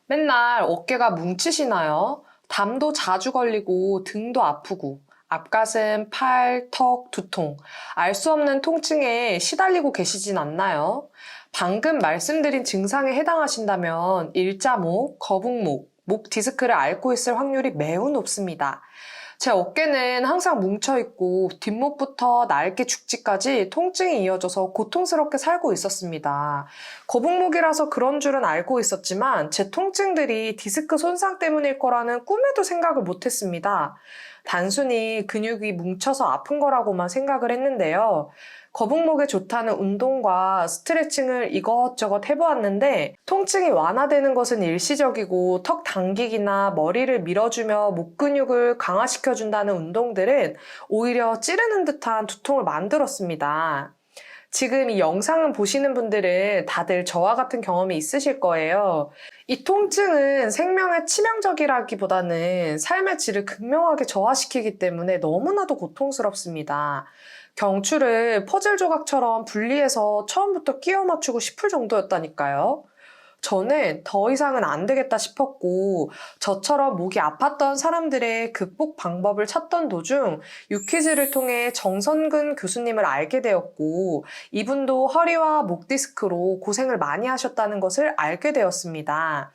맨날 어깨가 뭉치시나요? 담도 자주 걸리고 등도 아프고 앞가슴, 팔, 턱, 두통, 알 수 없는 통증에 시달리고 계시진 않나요? 방금 말씀드린 증상에 해당하신다면 일자목, 거북목, 목 디스크를 앓고 있을 확률이 매우 높습니다. 제 어깨는 항상 뭉쳐있고 뒷목부터 날개 죽지까지 통증이 이어져서 고통스럽게 살고 있었습니다. 거북목이라서 그런 줄은 알고 있었지만 제 통증들이 디스크 손상 때문일 거라는 꿈에도 생각을 못했습니다. 단순히 근육이 뭉쳐서 아픈 거라고만 생각을 했는데요. 거북목에 좋다는 운동과 스트레칭을 이것저것 해보았는데 통증이 완화되는 것은 일시적이고 턱 당기기나 머리를 밀어주며 목 근육을 강화시켜준다는 운동들은 오히려 찌르는 듯한 두통을 만들었습니다. 지금 이 영상을 보시는 분들은 다들 저와 같은 경험이 있으실 거예요. 이 통증은 생명에 치명적이라기보다는 삶의 질을 극명하게 저하시키기 때문에 너무나도 고통스럽습니다. 경추를 퍼즐 조각처럼 분리해서 처음부터 끼워 맞추고 싶을 정도였다니까요. 저는 더 이상은 안 되겠다 싶었고, 저처럼 목이 아팠던 사람들의 극복 방법을 찾던 도중 유퀴즈를 통해 정선근 교수님을 알게 되었고, 이분도 허리와 목 디스크로 고생을 많이 하셨다는 것을 알게 되었습니다.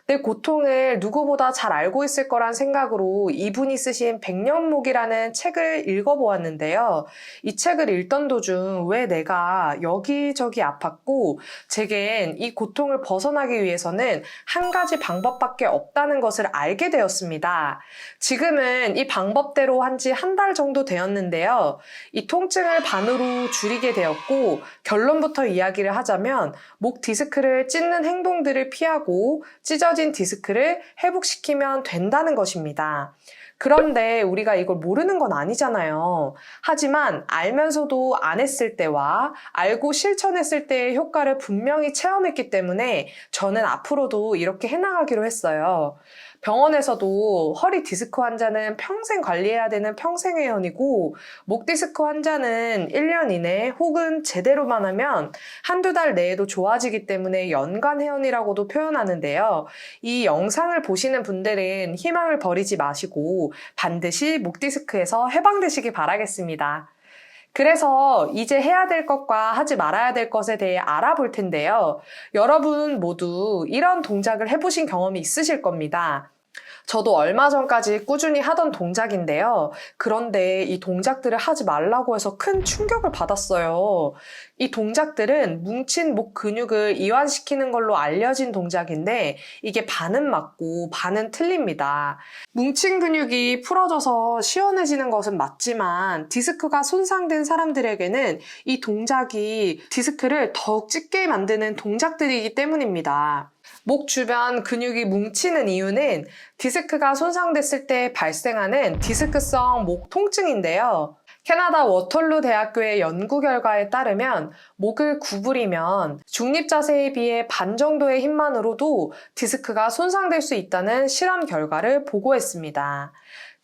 내 고통을 누구보다 잘 알고 있을 거란 생각으로 이분이 쓰신 백년목이라는 책을 읽어보았는데요. 이 책을 읽던 도중 왜 내가 여기저기 아팠고 제겐 이 고통을 벗어나기 위해서는 한 가지 방법밖에 없다는 것을 알게 되었습니다. 지금은 이 방법대로 한 지 한 달 정도 되었는데요. 이 통증을 반으로 줄이게 되었고 결론부터 이야기를 하자면 목 디스크를 찢는 행동들을 피하고 찢어진 디스크를 회복시키면 된다는 것입니다. 그런데 우리가 이걸 모르는 건 아니잖아요. 하지만 알면서도 안 했을 때와 알고 실천했을 때의 효과를 분명히 체험했기 때문에 저는 앞으로도 이렇게 해나가기로 했어요. 병원에서도 허리 디스크 환자는 평생 관리해야 되는 평생회원이고 목 디스크 환자는 1년 이내 혹은 제대로만 하면 한두 달 내에도 좋아지기 때문에 연간 회원이라고도 표현하는데요. 이 영상을 보시는 분들은 희망을 버리지 마시고 반드시 목 디스크에서 해방되시기 바라겠습니다. 그래서 이제 해야 될 것과 하지 말아야 될 것에 대해 알아볼 텐데요. 여러분 모두 이런 동작을 해보신 경험이 있으실 겁니다. 저도 얼마 전까지 꾸준히 하던 동작인데요. 그런데 이 동작들을 하지 말라고 해서 큰 충격을 받았어요. 이 동작들은 뭉친 목 근육을 이완시키는 걸로 알려진 동작인데 이게 반은 맞고 반은 틀립니다. 뭉친 근육이 풀어져서 시원해지는 것은 맞지만 디스크가 손상된 사람들에게는 이 동작이 디스크를 더욱 찢게 만드는 동작들이기 때문입니다. 목 주변 근육이 뭉치는 이유는 디스크가 손상됐을 때 발생하는 디스크성 목 통증인데요. 캐나다 워털루 대학교의 연구 결과에 따르면 목을 구부리면 중립 자세에 비해 반 정도의 힘만으로도 디스크가 손상될 수 있다는 실험 결과를 보고했습니다.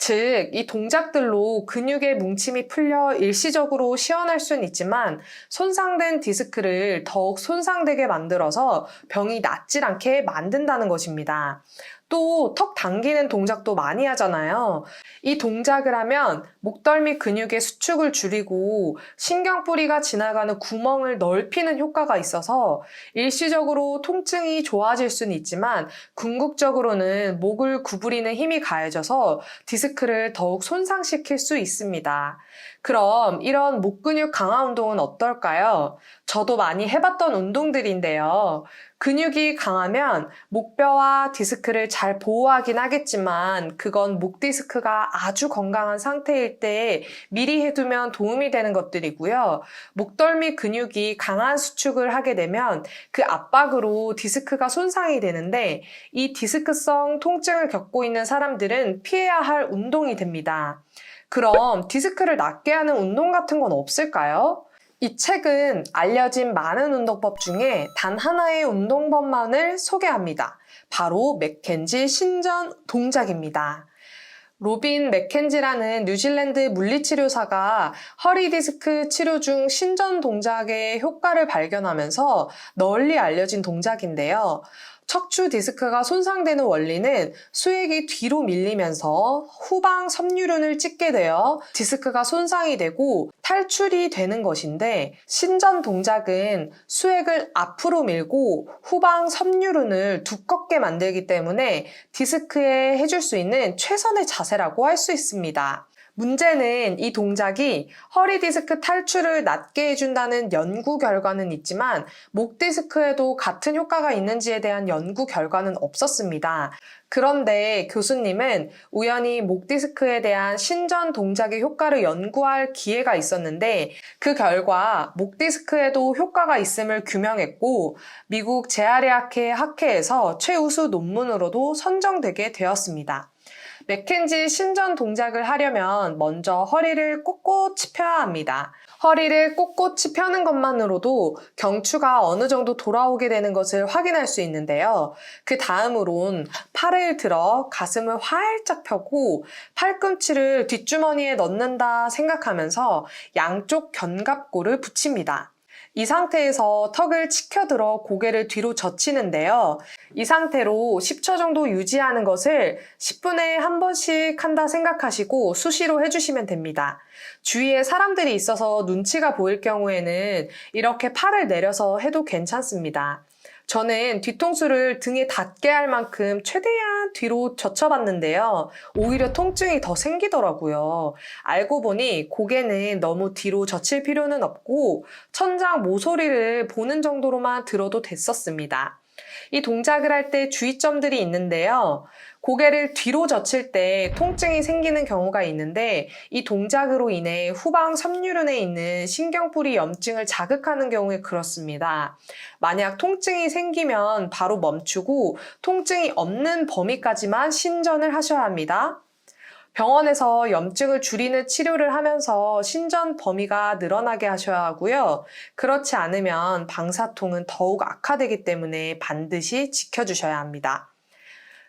즉, 이 동작들로 근육의 뭉침이 풀려 일시적으로 시원할 수는 있지만 손상된 디스크를 더욱 손상되게 만들어서 병이 낫질 않게 만든다는 것입니다. 또 턱 당기는 동작도 많이 하잖아요. 이 동작을 하면 목덜미 근육의 수축을 줄이고 신경뿌리가 지나가는 구멍을 넓히는 효과가 있어서 일시적으로 통증이 좋아질 수는 있지만 궁극적으로는 목을 구부리는 힘이 가해져서 디스크를 더욱 손상시킬 수 있습니다. 그럼 이런 목 근육 강화 운동은 어떨까요? 저도 많이 해봤던 운동들인데요. 근육이 강하면 목뼈와 디스크를 잘 보호하긴 하겠지만 그건 목 디스크가 아주 건강한 상태일 때 미리 해두면 도움이 되는 것들이고요. 목덜미 근육이 강한 수축을 하게 되면 그 압박으로 디스크가 손상이 되는데 이 디스크성 통증을 겪고 있는 사람들은 피해야 할 운동이 됩니다. 그럼 디스크를 낫게 하는 운동 같은 건 없을까요? 이 책은 알려진 많은 운동법 중에 단 하나의 운동법만을 소개합니다. 바로 맥켄지 신전 동작입니다. 로빈 맥켄지라는 뉴질랜드 물리치료사가 허리 디스크 치료 중 신전 동작의 효과를 발견하면서 널리 알려진 동작인데요. 척추 디스크가 손상되는 원리는 수액이 뒤로 밀리면서 후방 섬유륜을 찢게 되어 디스크가 손상이 되고 탈출이 되는 것인데, 신전 동작은 수액을 앞으로 밀고 후방 섬유륜을 두껍게 만들기 때문에 디스크에 해줄 수 있는 최선의 자세라고 할 수 있습니다. 문제는 이 동작이 허리 디스크 탈출을 낮게 해준다는 연구 결과는 있지만 목 디스크에도 같은 효과가 있는지에 대한 연구 결과는 없었습니다. 그런데 교수님은 우연히 목 디스크에 대한 신전 동작의 효과를 연구할 기회가 있었는데, 그 결과 목 디스크에도 효과가 있음을 규명했고 미국 재활의학회 학회에서 최우수 논문으로도 선정되게 되었습니다. 맥켄지 신전 동작을 하려면 먼저 허리를 꼿꼿이 펴야 합니다. 허리를 꼿꼿이 펴는 것만으로도 경추가 어느 정도 돌아오게 되는 것을 확인할 수 있는데요. 그 다음으론 팔을 들어 가슴을 활짝 펴고 팔꿈치를 뒷주머니에 넣는다 생각하면서 양쪽 견갑골을 붙입니다. 이 상태에서 턱을 치켜들어 고개를 뒤로 젖히는데요. 이 상태로 10초 정도 유지하는 것을 10분에 한 번씩 한다 생각하시고 수시로 해주시면 됩니다. 주위에 사람들이 있어서 눈치가 보일 경우에는 이렇게 팔을 내려서 해도 괜찮습니다. 저는 뒤통수를 등에 닿게 할 만큼 최대한 뒤로 젖혀봤는데요. 오히려 통증이 더 생기더라고요. 알고 보니 고개는 너무 뒤로 젖힐 필요는 없고 천장 모서리를 보는 정도로만 들어도 됐었습니다. 이 동작을 할 때 주의점들이 있는데요. 고개를 뒤로 젖힐 때 통증이 생기는 경우가 있는데, 이 동작으로 인해 후방 섬유륜에 있는 신경뿌리 염증을 자극하는 경우에 그렇습니다. 만약 통증이 생기면 바로 멈추고 통증이 없는 범위까지만 신전을 하셔야 합니다. 병원에서 염증을 줄이는 치료를 하면서 신전 범위가 늘어나게 하셔야 하고요. 그렇지 않으면 방사통은 더욱 악화되기 때문에 반드시 지켜주셔야 합니다.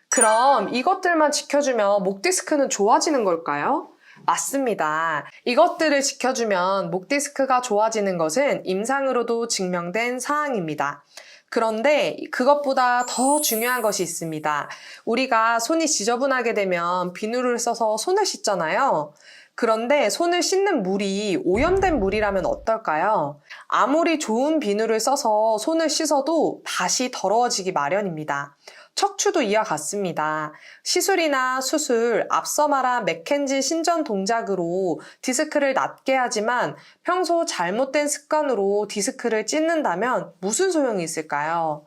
그럼 이것들만 지켜주면 목 디스크는 좋아지는 걸까요? 맞습니다. 이것들을 지켜주면 목 디스크가 좋아지는 것은 임상으로도 증명된 사항입니다. 그런데 그것보다 더 중요한 것이 있습니다. 우리가 손이 지저분하게 되면 비누를 써서 손을 씻잖아요. 그런데 손을 씻는 물이 오염된 물이라면 어떨까요? 아무리 좋은 비누를 써서 손을 씻어도 다시 더러워지기 마련입니다. 척추도 이와 같습니다. 시술이나 수술, 앞서 말한 맥켄지 신전 동작으로 디스크를 낮게 하지만 평소 잘못된 습관으로 디스크를 찢는다면 무슨 소용이 있을까요?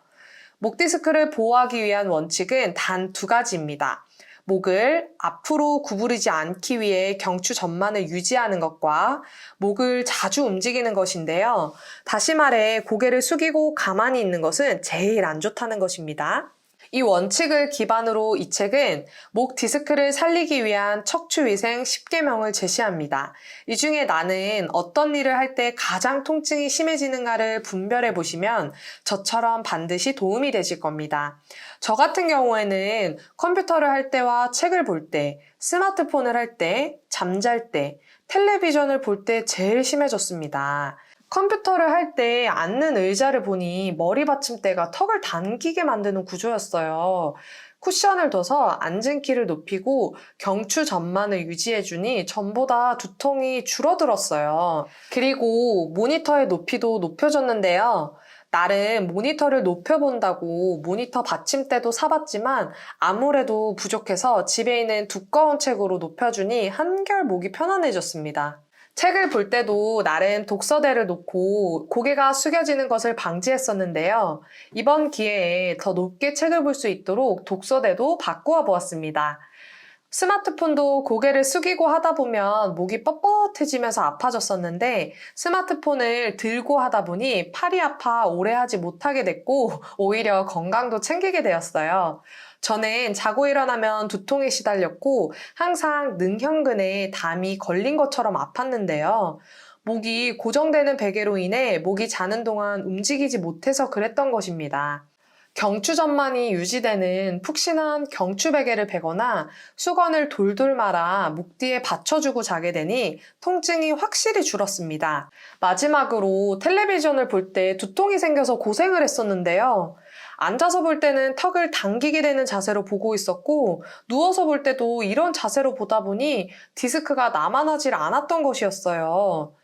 목 디스크를 보호하기 위한 원칙은 단 2가지입니다. 목을 앞으로 구부리지 않기 위해 경추 전만을 유지하는 것과 목을 자주 움직이는 것인데요. 다시 말해 고개를 숙이고 가만히 있는 것은 제일 안 좋다는 것입니다. 이 원칙을 기반으로 이 책은 목 디스크를 살리기 위한 척추위생 10계명을 제시합니다. 이 중에 나는 어떤 일을 할 때 가장 통증이 심해지는가를 분별해 보시면 저처럼 반드시 도움이 되실 겁니다. 저 같은 경우에는 컴퓨터를 할 때와 책을 볼 때, 스마트폰을 할 때, 잠잘 때, 텔레비전을 볼 때 제일 심해졌습니다. 컴퓨터를 할 때 앉는 의자를 보니 머리 받침대가 턱을 당기게 만드는 구조였어요. 쿠션을 둬서 앉은 키를 높이고 경추 전만을 유지해주니 전보다 두통이 줄어들었어요. 그리고 모니터의 높이도 높여줬는데요. 나름 모니터를 높여본다고 모니터 받침대도 사봤지만 아무래도 부족해서 집에 있는 두꺼운 책으로 높여주니 한결 목이 편안해졌습니다. 책을 볼 때도 나름 독서대를 놓고 고개가 숙여지는 것을 방지했었는데요. 이번 기회에 더 높게 책을 볼 수 있도록 독서대도 바꾸어 보았습니다. 스마트폰도 고개를 숙이고 하다 보면 목이 뻣뻣해지면서 아파졌었는데 스마트폰을 들고 하다 보니 팔이 아파 오래 하지 못하게 됐고 오히려 건강도 챙기게 되었어요. 저는 자고 일어나면 두통에 시달렸고 항상 능형근에 담이 걸린 것처럼 아팠는데요. 목이 고정되는 베개로 인해 목이 자는 동안 움직이지 못해서 그랬던 것입니다. 경추 전만이 유지되는 푹신한 경추 베개를 베거나 수건을 돌돌 말아 목 뒤에 받쳐주고 자게 되니 통증이 확실히 줄었습니다. 마지막으로 텔레비전을 볼 때 두통이 생겨서 고생을 했었는데요. 앉아서 볼 때는 턱을 당기게 되는 자세로 보고 있었고, 누워서 볼 때도 이런 자세로 보다 보니 디스크가 남아나질 않았던 것이었어요.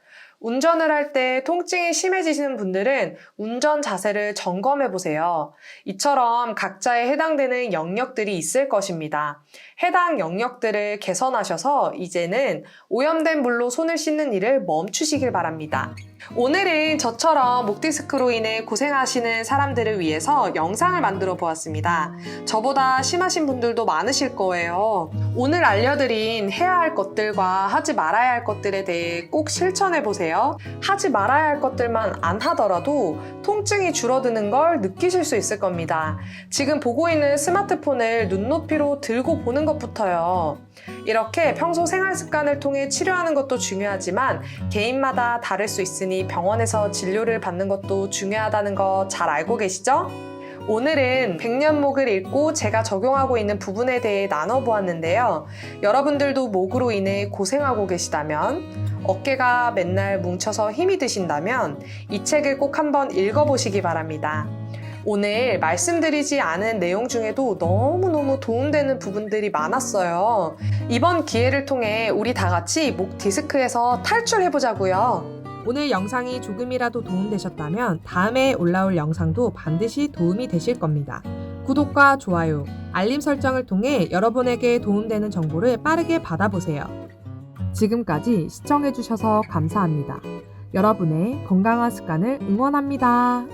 운전을 할 때 통증이 심해지시는 분들은 운전 자세를 점검해 보세요. 이처럼 각자에 해당되는 영역들이 있을 것입니다. 해당 영역들을 개선하셔서 이제는 오염된 물로 손을 씻는 일을 멈추시길 바랍니다. 오늘은 저처럼 목 디스크로 인해 고생하시는 사람들을 위해서 영상을 만들어 보았습니다. 저보다 심하신 분들도 많으실 거예요. 오늘 알려드린 해야 할 것들과 하지 말아야 할 것들에 대해 꼭 실천해 보세요. 하지 말아야 할 것들만 안 하더라도 통증이 줄어드는 걸 느끼실 수 있을 겁니다. 지금 보고 있는 스마트폰을 눈높이로 들고 보는 것부터요. 이렇게 평소 생활 습관을 통해 치료하는 것도 중요하지만 개인마다 다를 수 있으니 병원에서 진료를 받는 것도 중요하다는 거 잘 알고 계시죠? 오늘은 백년목을 읽고 제가 적용하고 있는 부분에 대해 나눠보았는데요. 여러분들도 목으로 인해 고생하고 계시다면, 어깨가 맨날 뭉쳐서 힘이 드신다면 이 책을 꼭 한번 읽어보시기 바랍니다. 오늘 말씀드리지 않은 내용 중에도 너무너무 도움되는 부분들이 많았어요. 이번 기회를 통해 우리 다 같이 목 디스크에서 탈출해보자고요. 오늘 영상이 조금이라도 도움되셨다면 다음에 올라올 영상도 반드시 도움이 되실 겁니다. 구독과 좋아요, 알림 설정을 통해 여러분에게 도움되는 정보를 빠르게 받아보세요. 지금까지 시청해주셔서 감사합니다. 여러분의 건강한 습관을 응원합니다.